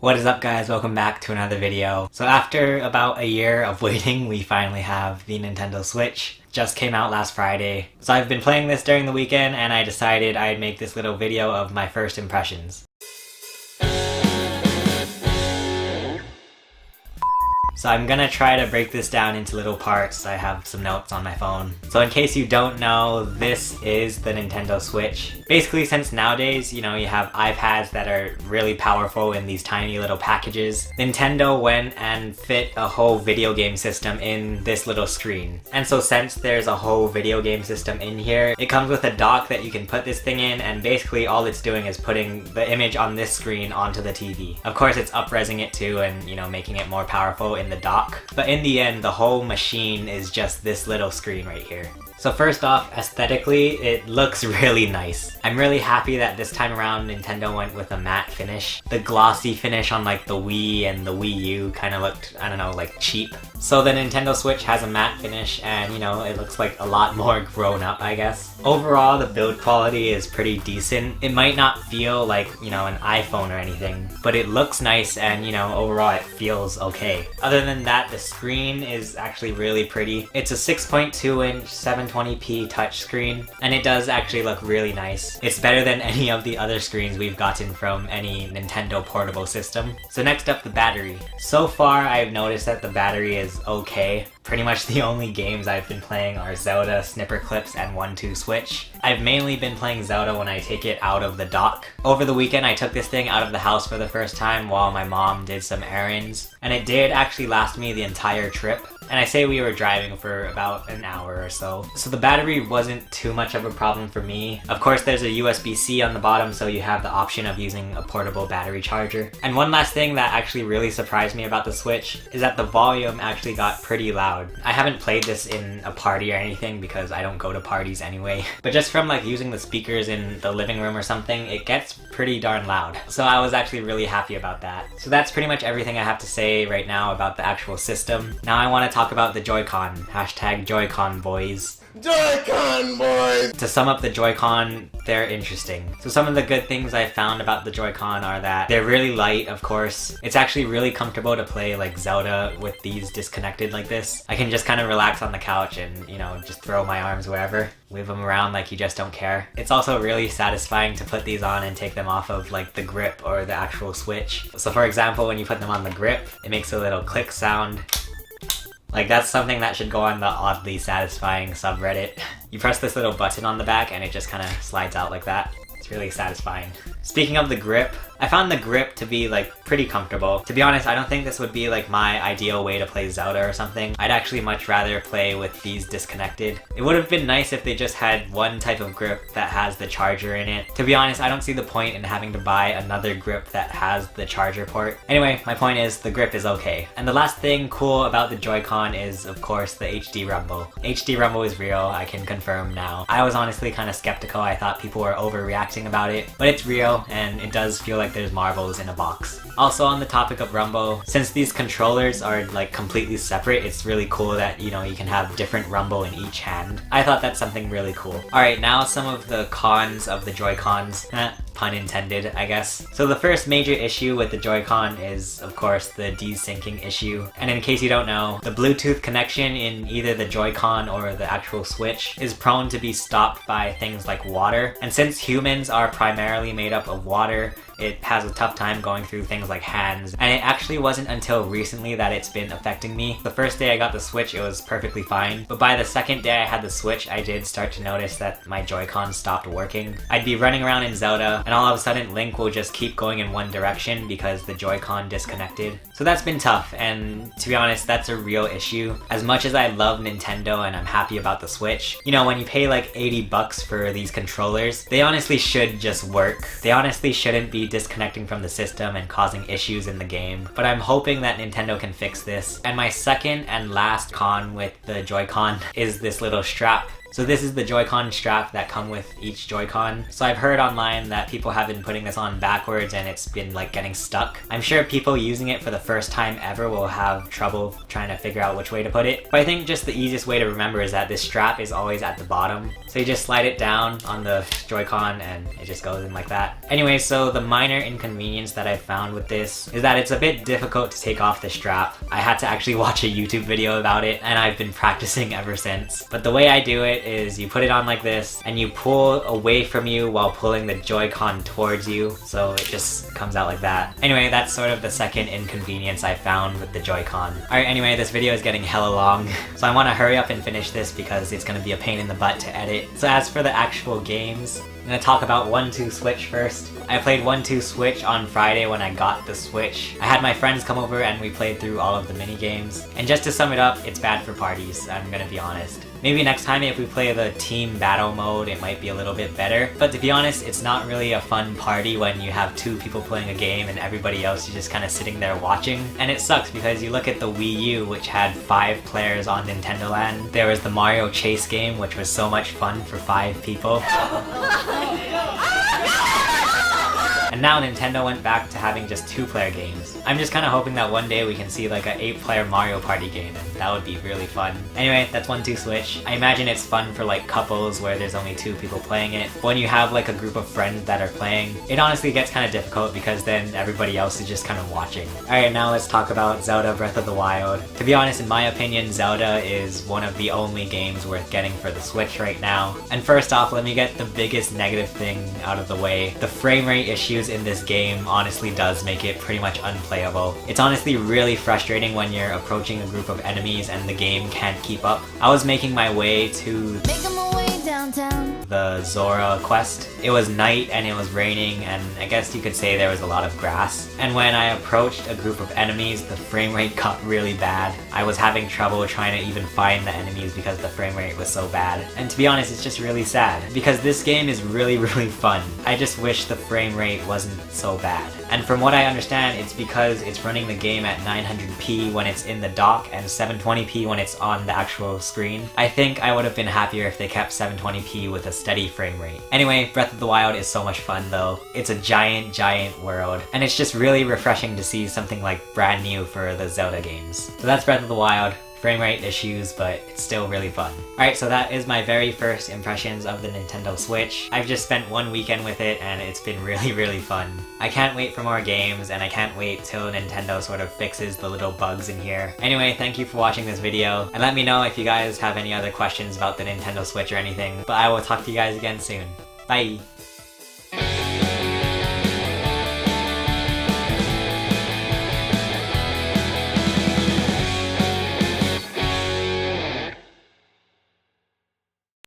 What is up, guys? Welcome back to another video. So after about a year of waiting, we finally have the Nintendo Switch. Just came out last Friday. So I've been playing this during the weekend and I decided I'd make this little video of my first impressions. So I'm gonna try to break this down into little parts. I have some notes on my phone. So in case you don't know, this is the Nintendo Switch. Basically, since nowadays, you have iPads that are really powerful in these tiny little packages, Nintendo went and fit a whole video game system in this little screen. And so since there's a whole video game system in here, it comes with a dock that you can put this thing in, and basically all it's doing is putting the image on this screen onto the TV. Of course, it's up-resing it too and, making it more powerful in the dock. But in the end, the whole machine is just this little screen right here. So first off, aesthetically, it looks really nice. I'm really happy that this time around Nintendo went with a matte finish. The glossy finish on like the Wii and the Wii U kind of looked, I don't know, like cheap. So the Nintendo Switch has a matte finish and, it looks like a lot more grown up, I guess. Overall, the build quality is pretty decent. It might not feel like, an iPhone or anything, but it looks nice and, overall it feels okay. Other than that, the screen is actually really pretty. It's a 6.2-inch 720p touchscreen, and it does actually look really nice. It's better than any of the other screens we've gotten from any Nintendo portable system. So next up, the battery. So far, I've noticed that the battery is okay. Pretty much the only games I've been playing are Zelda, Snipper Clips, and 1-2 Switch. I've mainly been playing Zelda when I take it out of the dock. Over the weekend, I took this thing out of the house for the first time while my mom did some errands, and it did actually last me the entire trip. And I say we were driving for about an hour or so. So the battery wasn't too much of a problem for me. Of course, there's a USB-C on the bottom, so you have the option of using a portable battery charger. And one last thing that actually really surprised me about the Switch is that the volume actually got pretty loud. I haven't played this in a party or anything because I don't go to parties anyway. But just from using the speakers in the living room or something, it gets pretty darn loud. So I was actually really happy about that. So that's pretty much everything I have to say right now about the actual system. Now I want to talk about the Joy-Con. Hashtag Joy-Con boys. Joy-Con boys! To sum up the Joy-Con, they're interesting. So some of the good things I found about the Joy-Con are that they're really light, of course. It's actually really comfortable to play Zelda with these disconnected like this. I can just kind of relax on the couch and, just throw my arms wherever. Wave them around like you just don't care. It's also really satisfying to put these on and take them off of the grip or the actual Switch. So for example, when you put them on the grip, it makes a little click sound. That's something that should go on the oddly satisfying subreddit. You press this little button on the back and it just kind of slides out like that. It's really satisfying. Speaking of the grip, I found the grip to be pretty comfortable. To be honest, I don't think this would be my ideal way to play Zelda or something. I'd actually much rather play with these disconnected. It would have been nice if they just had one type of grip that has the charger in it. To be honest, I don't see the point in having to buy another grip that has the charger port. Anyway, my point is the grip is okay. And the last thing cool about the Joy-Con is, of course, the HD rumble. HD rumble is real, I can confirm now. I was honestly kind of skeptical. I thought people were overreacting about it, but it's real and it does feel like there's marbles in a box. Also on the topic of rumble, since these controllers are completely separate, it's really cool that you can have different rumble in each hand. I thought that's something really cool. Alright, now some of the cons of the Joy-Cons. Pun intended, I guess. So the first major issue with the Joy-Con is, of course, the desyncing issue. And in case you don't know, the Bluetooth connection in either the Joy-Con or the actual Switch is prone to be stopped by things like water. And since humans are primarily made up of water, it has a tough time going through things like hands. And it actually wasn't until recently that it's been affecting me. The first day I got the Switch, it was perfectly fine. But by the second day I had the Switch, I did start to notice that my Joy-Con stopped working. I'd be running around in Zelda, and all of a sudden Link will just keep going in one direction because the Joy-Con disconnected. So that's been tough, and to be honest, that's a real issue. As much as I love Nintendo and I'm happy about the Switch, when you pay $80 for these controllers, they honestly should just work. They honestly shouldn't be disconnecting from the system and causing issues in the game. But I'm hoping that Nintendo can fix this. And my second and last con with the Joy-Con is this little strap. So this is the Joy-Con strap that come with each Joy-Con. So I've heard online that people have been putting this on backwards and it's been like getting stuck. I'm sure people using it for the first time ever will have trouble trying to figure out which way to put it. But I think just the easiest way to remember is that this strap is always at the bottom. So you just slide it down on the Joy-Con and it just goes in like that. Anyway, so the minor inconvenience that I found with this is that it's a bit difficult to take off the strap. I had to actually watch a YouTube video about it and I've been practicing ever since. But the way I do it is you put it on like this and you pull away from you while pulling the Joy-Con towards you, so it just comes out like that. Anyway, that's sort of the second inconvenience I found with the Joy-Con. Alright, anyway, this video is getting hella long, so I want to hurry up and finish this because it's going to be a pain in the butt to edit. So as for the actual games, I'm going to talk about 1-2 Switch first. I played 1-2 Switch on Friday when I got the Switch. I had my friends come over and we played through all of the mini games. And just to sum it up, it's bad for parties, I'm gonna be honest. Maybe next time if we play the team battle mode, it might be a little bit better. But to be honest, it's not really a fun party when you have 2 people playing a game and everybody else is just kind of sitting there watching. And it sucks because you look at the Wii U, which had 5 players on Nintendo Land. There was the Mario Chase game, which was so much fun for 5 people. And now Nintendo went back to having just 2-player games. I'm just kind of hoping that one day we can see like an 8-player Mario Party game, and that would be really fun. Anyway, that's 1-2 Switch. I imagine it's fun for like couples where there's only 2 people playing it. When you have like a group of friends that are playing, it honestly gets kind of difficult because then everybody else is just kind of watching. Alright, now let's talk about Zelda Breath of the Wild. To be honest, in my opinion, Zelda is one of the only games worth getting for the Switch right now. And first off, let me get the biggest negative thing out of the way. The frame rate issues in this game honestly does make it pretty much unplayable. It's honestly really frustrating when you're approaching a group of enemies and the game can't keep up. I was making my way to the Zora quest. It was night and it was raining and I guess you could say there was a lot of grass. And when I approached a group of enemies, the frame rate got really bad. I was having trouble trying to even find the enemies because the frame rate was so bad. And to be honest, it's just really sad because this game is really fun. I just wish the frame rate wasn't so bad. And from what I understand, it's because it's running the game at 900p when it's in the dock and 720p when it's on the actual screen. I think I would have been happier if they kept 720p with a steady frame rate. Anyway, Breath of the Wild is so much fun though. It's a giant world, and it's just really refreshing to see something like brand new for the Zelda games. So that's Breath of the Wild. Frame rate issues, but it's still really fun. Alright, so that is my very first impressions of the Nintendo Switch. I've just spent one weekend with it and it's been really fun. I can't wait for more games and I can't wait till Nintendo sort of fixes the little bugs in here. Anyway, thank you for watching this video and let me know if you guys have any other questions about the Nintendo Switch or anything, but I will talk to you guys again soon. Bye!